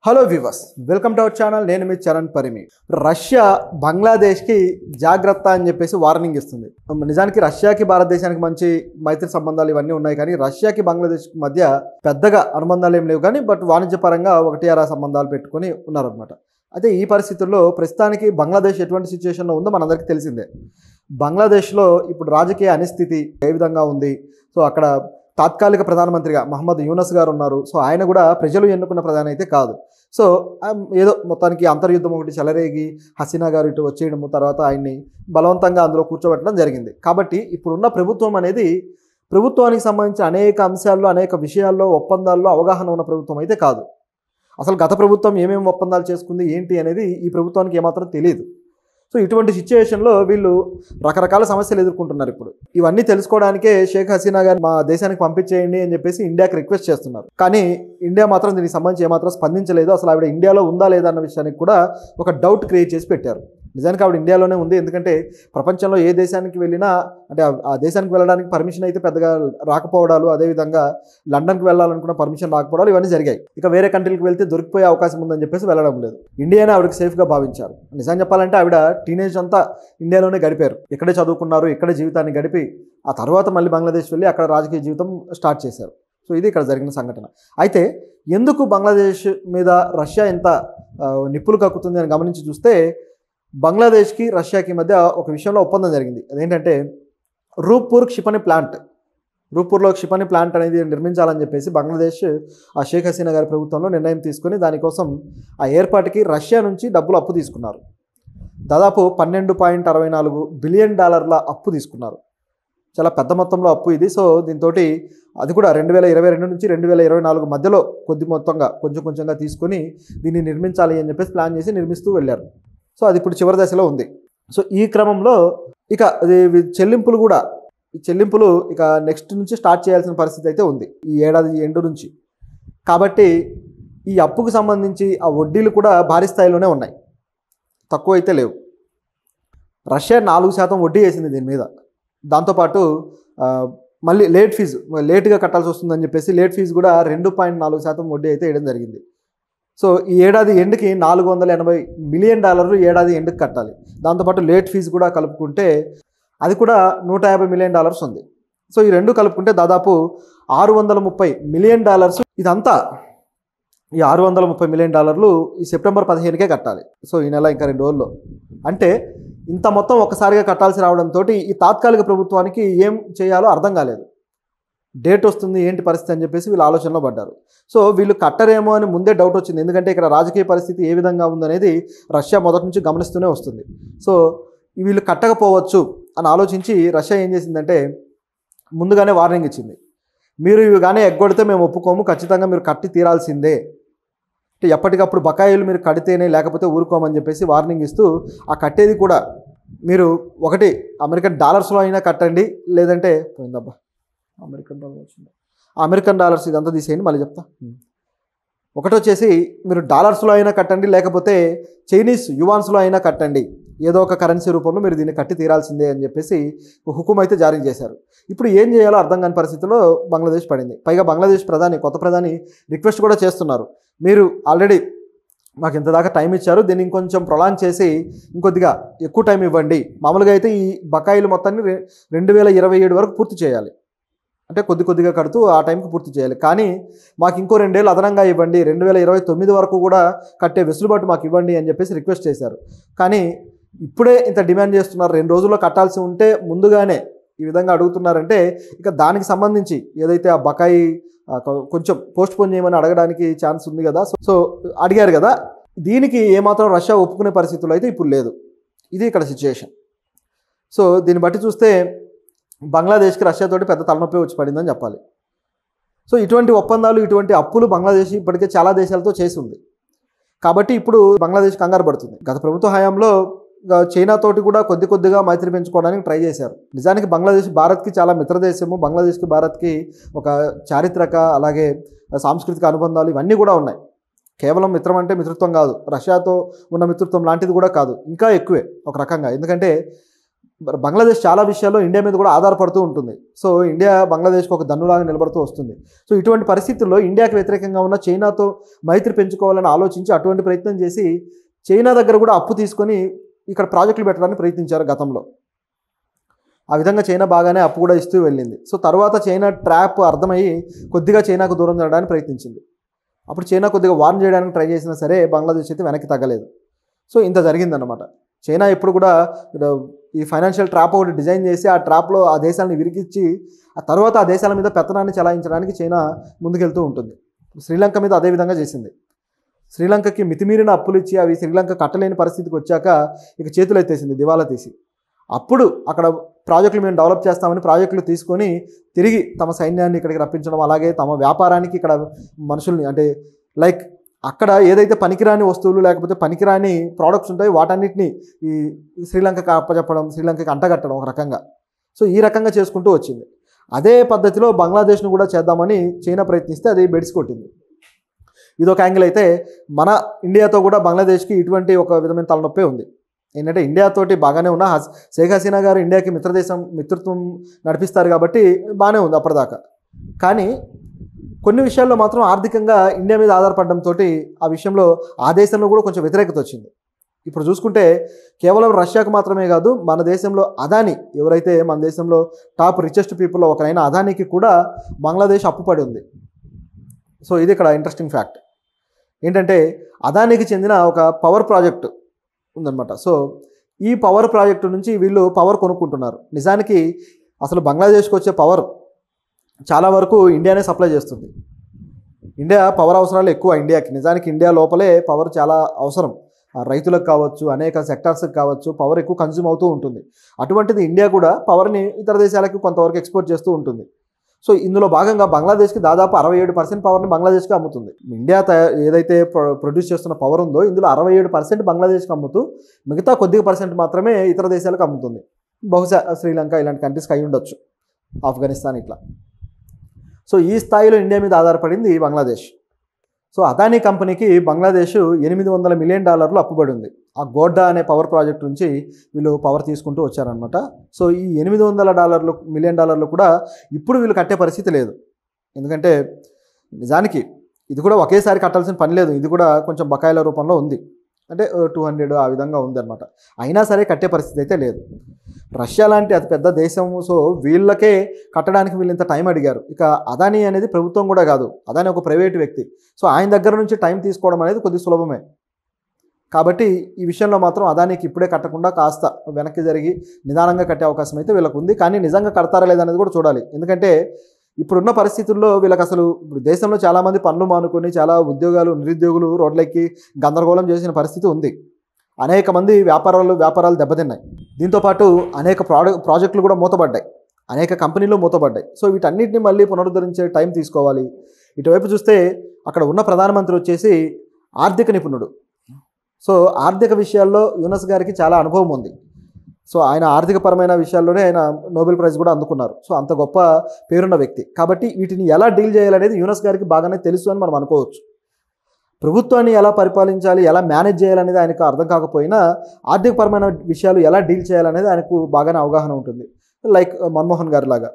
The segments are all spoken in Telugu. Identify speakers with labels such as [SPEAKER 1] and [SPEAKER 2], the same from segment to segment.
[SPEAKER 1] Hello viewers, welcome to our channel. నేను మీ చరణ్ పరిమి. రష్యా బంగ్లాదేశ్కి జాగ్రత్త అని చెప్పేసి వార్నింగ్ ఇస్తుంది. నిజానికి రష్యాకి భారతదేశానికి మంచి మైత్రి సంబంధాలు ఇవన్నీ ఉన్నాయి, కానీ రష్యాకి బంగ్లాదేశ్ మధ్య పెద్దగా అనుబంధాలు ఏం లేవు, కానీ వాణిజ్యపరంగా ఒకటి అరా సంబంధాలు పెట్టుకొని ఉన్నారనమాట. అయితే ఈ పరిస్థితుల్లో ప్రస్తుతానికి బంగ్లాదేశ్ ఎటువంటి సిచ్యువేషన్లో ఉందో మనందరికీ తెలిసిందే. బంగ్లాదేశ్లో ఇప్పుడు రాజకీయ అనిస్థితి ఏ విధంగా ఉంది. సో అక్కడ తాత్కాలిక ప్రధానమంత్రిగా మహమ్మద్ యూనస్ గారు ఉన్నారు. సో ఆయన కూడా ప్రజలు ఎన్నుకున్న ప్రధాని అయితే కాదు. సో ఏదో మొత్తానికి అంతర్యుద్ధం ఒకటి చెలరేగి హసీనా గారు ఇటు వచ్చేయడము, తర్వాత ఆయన్ని బలవంతంగా అందులో కూర్చోబెట్టడం జరిగింది. కాబట్టి ఇప్పుడున్న ప్రభుత్వం అనేది ప్రభుత్వానికి సంబంధించిన అనేక అంశాల్లో అనేక విషయాల్లో ఒప్పందాల్లో అవగాహన ఉన్న ప్రభుత్వం అయితే కాదు. అసలు గత ప్రభుత్వం ఏమేమి ఒప్పందాలు చేసుకుంది ఏంటి అనేది ఈ ప్రభుత్వానికి ఏమాత్రం తెలియదు. సో ఇటువంటి సిచ్యువేషన్లో వీళ్ళు రకరకాల సమస్యలు ఎదుర్కొంటున్నారు. ఇప్పుడు ఇవన్నీ తెలుసుకోవడానికే షేక్ హసీనా గారు మా దేశానికి పంపించేయండి అని చెప్పేసి ఇండియాకి రిక్వెస్ట్ చేస్తున్నారు. కానీ ఇండియా మాత్రం దీనికి సంబంధించి ఏమాత్రం స్పందించలేదు. అసలు ఆవిడ ఇండియాలో ఉందా లేదా అన్న విషయానికి కూడా ఒక డౌట్ క్రియేట్ చేసి పెట్టారు. నిజానికి ఆవిడ ఇండియాలోనే ఉంది. ఎందుకంటే ప్రపంచంలో ఏ దేశానికి వెళ్ళినా అంటే ఆ దేశానికి వెళ్ళడానికి పర్మిషన్ అయితే పెద్దగా రాకపోవడాలు, అదేవిధంగా లండన్కి వెళ్ళాలనుకున్న పర్మిషన్ రాకపోవడాలు ఇవన్నీ జరిగాయి. ఇక వేరే కంట్రీకి వెళ్తే దొరికిపోయే అవకాశం ఉందని చెప్పేసి వెళ్ళడం లేదు. ఇండియానే ఆవిడకి సేఫ్గా భావించారు. నిజం చెప్పాలంటే ఆవిడ టీనేజ్ అంతా ఇండియాలోనే గడిపారు. ఇక్కడే చదువుకున్నారు, ఇక్కడే జీవితాన్ని గడిపి ఆ తర్వాత మళ్ళీ బంగ్లాదేశ్ వెళ్ళి అక్కడ రాజకీయ జీవితం స్టార్ట్ చేశారు. సో ఇది ఇక్కడ జరిగిన సంఘటన. అయితే ఎందుకు బంగ్లాదేశ్ మీద రష్యా ఎంత నిప్పులు కక్కుతుంది అని గమనించి చూస్తే బంగ్లాదేశ్కి రష్యాకి మధ్య ఒక విషయంలో ఒప్పందం జరిగింది. అదేంటంటే రూప్పూర్ క్షిపణి ప్లాంట్, రూప్పూర్లో క్షిపణి ప్లాంట్ అనేది నిర్మించాలని చెప్పేసి బంగ్లాదేశ్ ఆ షేక్ హసీనా గారి ప్రభుత్వంలో నిర్ణయం తీసుకొని దానికోసం ఆ ఏర్పాటుకి రష్యా నుంచి డబ్బులు అప్పు తీసుకున్నారు. దాదాపు $12.64 బిలియన్ అప్పు తీసుకున్నారు. చాలా పెద్ద మొత్తంలో అప్పు ఇది. సో దీంతో అది కూడా 2022 నుంచి 2024 మధ్యలో కొద్ది మొత్తంగా కొంచెంగా తీసుకొని దీన్ని నిర్మించాలి అని చెప్పేసి ప్లాన్ చేసి నిర్మిస్తూ వెళ్ళారు. సో అది ఇప్పుడు చివరి దశలో ఉంది. సో ఈ క్రమంలో ఇక చెల్లింపులు ఇక నెక్స్ట్ నుంచి స్టార్ట్ చేయాల్సిన పరిస్థితి అయితే ఉంది ఈ ఏడాది ఎండు నుంచి. కాబట్టి ఈ అప్పుకు సంబంధించి ఆ వడ్డీలు కూడా భారీ స్థాయిలోనే ఉన్నాయి, తక్కువ అయితే లేవు. రష్యా 4% వడ్డీ వేసింది దీని మీద. దాంతోపాటు మళ్ళీ లేట్గా కట్టాల్సి వస్తుందని చెప్పేసి లేట్ ఫీజు కూడా 2.4% వడ్డీ అయితే వేయడం జరిగింది. సో ఈ ఏడాది ఎండ్కి $480 మిలియన్ ఏడాది ఎండ్కి కట్టాలి. దాంతోపాటు లేట్ ఫీజు కూడా కలుపుకుంటే అది కూడా $150 మిలియన్ ఉంది. సో ఈ రెండు కలుపుకుంటే దాదాపు $630 మిలియన్. ఇదంతా ఈ $630 మిలియన్ ఈ సెప్టెంబర్ 15కే కట్టాలి. సో ఈ నెల ఇంకా 2 రోజుల్లో. అంటే ఇంత మొత్తం ఒక్కసారిగా కట్టాల్సి రావడంతో ఈ తాత్కాలిక ప్రభుత్వానికి ఏం చేయాలో అర్థం కాలేదు. డేట్ వస్తుంది ఏంటి పరిస్థితి అని చెప్పేసి వీళ్ళు ఆలోచనలో పడ్డారు. సో వీళ్ళు కట్టరేమో అని ముందే డౌట్ వచ్చింది. ఎందుకంటే ఇక్కడ రాజకీయ పరిస్థితి ఏ విధంగా ఉందనేది రష్యా మొదటి నుంచి గమనిస్తూనే వస్తుంది. సో వీళ్ళు కట్టకపోవచ్చు అని ఆలోచించి రష్యా ఏం చేసిందంటే ముందుగానే వార్నింగ్ ఇచ్చింది. మీరు ఇవి కానీ ఎగ్గొడితే మేము ఒప్పుకోము, ఖచ్చితంగా మీరు కట్టి తీరాల్సిందే, అంటే ఎప్పటికప్పుడు బకాయిలు మీరు కడితేనే లేకపోతే ఊరుకోమని చెప్పేసి వార్నింగ్ ఇస్తూ ఆ కట్టేది కూడా మీరు ఒకటి అమెరికన్ డాలర్స్లో అయినా కట్టండి, లేదంటే పోయిందబ్బా అమెరికన్ డాలర్స్ ఇదంతా తీసేయండి మళ్ళీ చెప్తా. ఒకటి వచ్చేసి మీరు డాలర్స్లో అయినా కట్టండి, లేకపోతే చైనీస్ యువాన్స్లో అయినా కట్టండి, ఏదో ఒక కరెన్సీ రూపంలో మీరు దీన్ని కట్టి తీరాల్సిందే అని చెప్పేసి హుకుం అయితే జారీ చేశారు. ఇప్పుడు ఏం చేయాలో అర్థం కాని పరిస్థితిలో బంగ్లాదేశ్ పడింది. పైగా బంగ్లాదేశ్ కొత్త ప్రధాని రిక్వెస్ట్ కూడా చేస్తున్నారు. మీరు ఆల్రెడీ మాకు ఇంతదాకా టైం ఇచ్చారు, దీన్ని ఇంకొంచెం ప్రొలాంగ్ చేసి ఇంకొద్దిగా ఎక్కువ టైం ఇవ్వండి. మామూలుగా అయితే ఈ బకాయిలు మొత్తాన్ని 2027 వరకు పూర్తి చేయాలి, అంటే కొద్దిగా కడుతూ ఆ టైంకి పూర్తి చేయాలి. కానీ మాకు ఇంకో 2 ఏళ్ళు అదనంగా ఇవ్వండి, 2029 వరకు కూడా కట్టే వెసులుబాటు మాకు ఇవ్వండి అని చెప్పేసి రిక్వెస్ట్ చేశారు. కానీ ఇప్పుడే ఇంత డిమాండ్ చేస్తున్నారు, 2 రోజుల్లో కట్టాల్సి ఉంటే ముందుగానే ఈ విధంగా అడుగుతున్నారంటే ఇక దానికి సంబంధించి ఏదైతే ఆ బకాయి కొంచెం పోస్ట్ పోన్ చేయమని అడగడానికి ఛాన్స్ ఉంది కదా. సో అడిగారు కదా, దీనికి ఏమాత్రం రష్యా ఒప్పుకునే పరిస్థితులు అయితే ఇప్పుడు లేదు. ఇది ఇక్కడ సిచ్యుయేషన్. సో దీన్ని బట్టి చూస్తే బంగ్లాదేశ్కి రష్యాతోటి పెద్ద తలనొప్పి వచ్చి పడిందని చెప్పాలి. సో ఇటువంటి ఒప్పందాలు, ఇటువంటి అప్పులు బంగ్లాదేశ్ ఇప్పటికే చాలా దేశాలతో చేసి ఉంది. కాబట్టి ఇప్పుడు బంగ్లాదేశ్ కంగారు పడుతుంది. గత ప్రభుత్వ హయాంలో చైనాతోటి కూడా కొద్దిగా మైత్రి పెంచుకోవడానికి ట్రై చేశారు. నిజానికి బంగ్లాదేశ్ భారత్కి చాలా మిత్రదేశము. బంగ్లాదేశ్కి భారత్కి ఒక చారిత్రక అలాగే సాంస్కృతిక అనుబంధాలు ఇవన్నీ కూడా ఉన్నాయి. కేవలం మిత్రం అంటే మిత్రత్వం కాదు, రష్యాతో ఉన్న మిత్రత్వం లాంటిది కూడా కాదు, ఇంకా ఎక్కువే ఒక రకంగా. ఎందుకంటే బంగ్లాదేశ్ చాలా విషయాల్లో ఇండియా మీద కూడా ఆధారపడుతూ ఉంటుంది. సో ఇండియా బంగ్లాదేశ్కి ఒక దన్నులాగా నిలబడుతూ వస్తుంది. సో ఇటువంటి పరిస్థితుల్లో ఇండియాకి వ్యతిరేకంగా ఉన్న చైనాతో మైత్రి పెంచుకోవాలని ఆలోచించి అటువంటి ప్రయత్నం చేసి చైనా దగ్గర కూడా అప్పు తీసుకొని ఇక్కడ ప్రాజెక్టులు పెట్టడానికి ప్రయత్నించారు గతంలో. ఆ విధంగా చైనా బాగానే అప్పు కూడా ఇస్తూ వెళ్ళింది. సో తర్వాత చైనా ట్రాప్ అర్థమయ్యి కొద్దిగా చైనాకు దూరం జరగడానికి ప్రయత్నించింది. అప్పుడు చైనా కొద్దిగా వార్న్ చేయడానికి ట్రై చేసినా సరే బంగ్లాదేశ్ అయితే వెనక్కి తగ్గలేదు. సో ఇంత జరిగిందన్నమాట. చైనా ఎప్పుడు కూడా ఈ ఫైనాన్షియల్ ట్రాప్ ఒకటి డిజైన్ చేసి ఆ ట్రాప్లో ఆ దేశాలను విరిగించి ఆ తర్వాత ఆ దేశాల మీద పెత్తనాన్ని చెలాయించడానికి చైనా ముందుకెళ్తూ ఉంటుంది. శ్రీలంక మీద అదే విధంగా చేసింది. శ్రీలంకకి మితిమీరిన అప్పులు ఇచ్చి అవి శ్రీలంక కట్టలేని పరిస్థితికి వచ్చాక ఇక చేతులు ఎత్తేసింది దివాలా తీసి. అప్పుడు అక్కడ ప్రాజెక్టులు మేము డెవలప్ చేస్తామని ప్రాజెక్టులు తీసుకొని తిరిగి తమ సైన్యాన్ని ఇక్కడికి రప్పించడం, అలాగే తమ వ్యాపారానికి ఇక్కడ మనుషుల్ని అంటే లైక్ అక్కడ ఏదైతే పనికిరాని వస్తువులు లేకపోతే పనికిరాని ప్రోడక్ట్స్ ఉంటాయో వాటన్నిటిని ఈ శ్రీలంకకి అప్పచెప్పడం, శ్రీలంకకి అంటగట్టడం ఒక రకంగా. సో ఈ రకంగా చేసుకుంటూ వచ్చింది. అదే పద్ధతిలో బంగ్లాదేశ్ను కూడా చేద్దామని చైనా ప్రయత్నిస్తే అది బెడిసి కొట్టింది. ఇదొక యాంగిల్ అయితే మన ఇండియాతో కూడా బంగ్లాదేశ్కి ఇటువంటి ఒక విధమైన తలనొప్పే ఉంది. ఏంటంటే ఇండియాతోటి బాగానే ఉన్న షేక్ హసీనా గారు ఇండియాకి మిత్రత్వం నడిపిస్తారు కాబట్టి బాగానే ఉంది అప్పటిదాకా. కానీ కొన్ని విషయాల్లో మాత్రం ఆర్థికంగా ఇండియా మీద ఆధారపడడంతో ఆ విషయంలో ఆ దేశంలో కూడా కొంచెం వ్యతిరేకత వచ్చింది. ఇప్పుడు చూసుకుంటే కేవలం రష్యాకు మాత్రమే కాదు, మన దేశంలో అదానీ ఎవరైతే మన దేశంలో టాప్ రిచెస్ట్ పీపుల్లో ఒకరైన అదానీకి కూడా బంగ్లాదేశ్ అప్పుపడి ఉంది. సో ఇది ఇక్కడ ఇంట్రెస్టింగ్ ఫ్యాక్ట్. ఏంటంటే అదానీకి చెందిన ఒక పవర్ ప్రాజెక్టు ఉందన్నమాట. సో ఈ పవర్ ప్రాజెక్టు నుంచి వీళ్ళు పవర్ కొనుక్కుంటున్నారు. నిజానికి అసలు బంగ్లాదేశ్కి వచ్చే పవర్ చాలా వరకు ఇండియానే సప్లై చేస్తుంది. ఇండియా పవర్ అవసరాలు ఎక్కువ ఇండియాకి. నిజానికి ఇండియా లోపలే పవర్ చాలా అవసరం. రైతులకు కావచ్చు, అనేక సెక్టార్స్కి కావచ్చు, పవర్ ఎక్కువ కన్జ్యూమ్ అవుతూ ఉంటుంది. అటువంటిది ఇండియా కూడా పవర్ని ఇతర దేశాలకు కొంతవరకు ఎక్స్పోర్ట్ చేస్తూ ఉంటుంది. సో ఇందులో భాగంగా బంగ్లాదేశ్కి దాదాపు 67% పవర్ని బంగ్లాదేశ్కి అమ్ముతుంది. ఇండియా ఏదైతే ప్రొడ్యూస్ చేస్తున్న పవర్ ఉందో ఇందులో 67% బంగ్లాదేశ్కి అమ్ముతూ మిగతా కొద్దిగా పర్సెంట్ మాత్రమే ఇతర దేశాలకు అమ్ముతుంది. బహుశా శ్రీలంక ఇలాంటి కంట్రీస్కి అయి ఉండొచ్చు, ఆఫ్ఘనిస్తాన్ ఇట్లా. సో ఈ స్థాయిలో ఇండియా మీద ఆధారపడింది బంగ్లాదేశ్. సో అదానీ కంపెనీకి బంగ్లాదేశ్ $800 మిలియన్ అప్పుబడి ఉంది. ఆ గోడ్డా అనే పవర్ ప్రాజెక్ట్ నుంచి వీళ్ళు పవర్ తీసుకుంటూ వచ్చారనమాట. సో ఈ $800 మిలియన్ కూడా ఇప్పుడు వీళ్ళు కట్టే పరిస్థితి లేదు. ఎందుకంటే నిజానికి ఇది కూడా ఒకేసారి కట్టాల్సిన పని లేదు. ఇది కూడా కొంచెం బకాయిల రూపంలో ఉంది. అంటే 200 ఆ విధంగా ఉంది అనమాట. అయినా సరే కట్టే పరిస్థితి అయితే లేదు. రష్యా లాంటి అతి పెద్ద దేశం, సో వీళ్ళకే కట్టడానికి వీళ్ళు ఇంత టైం అడిగారు. ఇక అదానీ అనేది ప్రభుత్వం కూడా కాదు, అదానీ ఒక ప్రైవేట్ వ్యక్తి. సో ఆయన దగ్గర నుంచి టైం తీసుకోవడం అనేది కొద్ది సులభమే. కాబట్టి ఈ విషయంలో మాత్రం అదానీకి ఇప్పుడే కట్టకుండా కాస్త వెనక్కి జరిగి నిదానంగా కట్టే అవకాశం అయితే వీళ్ళకు ఉంది. కానీ నిజంగా కడతారా లేదనేది కూడా చూడాలి. ఎందుకంటే ఇప్పుడున్న పరిస్థితుల్లో వీళ్ళకి అసలు ఇప్పుడు దేశంలో చాలామంది పనులు మానుకొని చాలా నిరుద్యోగులు రోడ్లెక్కి గందరగోళం చేసిన పరిస్థితి ఉంది. అనేక మంది వ్యాపారాలు దెబ్బతిన్నాయి. దీంతోపాటు అనేక ప్రాజెక్టులు కూడా మూతపడ్డాయి, అనేక కంపెనీలు మూతపడ్డాయి. సో వీటన్నిటిని మళ్ళీ పునరుద్ధరించే టైం తీసుకోవాలి. ఇటువైపు చూస్తే అక్కడ ఉన్న ప్రధానమంత్రి వచ్చేసి ఆర్థిక నిపుణుడు. సో ఆర్థిక విషయాల్లో యూనస్ గారికి చాలా అనుభవం ఉంది. సో ఆయన ఆర్థికపరమైన విషయాల్లోనే ఆయన నోబెల్ ప్రైజ్ కూడా అందుకున్నారు. సో అంత గొప్ప పేరున్న వ్యక్తి కాబట్టి వీటిని ఎలా డీల్ చేయాలనేది యూనస్ గారికి బాగానే తెలుసు అని మనం అనుకోవచ్చు. ప్రభుత్వాన్ని ఎలా పరిపాలించాలి, ఎలా మేనేజ్ చేయాలనేది ఆయనకు అర్థం కాకపోయినా ఆర్థికపరమైన విషయాలు ఎలా డీల్ చేయాలనేది ఆయనకు బాగానే అవగాహన ఉంటుంది, లైక్ మన్మోహన్ గారి లాగా.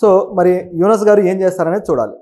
[SPEAKER 1] సో మరి యూనస్ గారు ఏం చేస్తారనేది చూడాలి.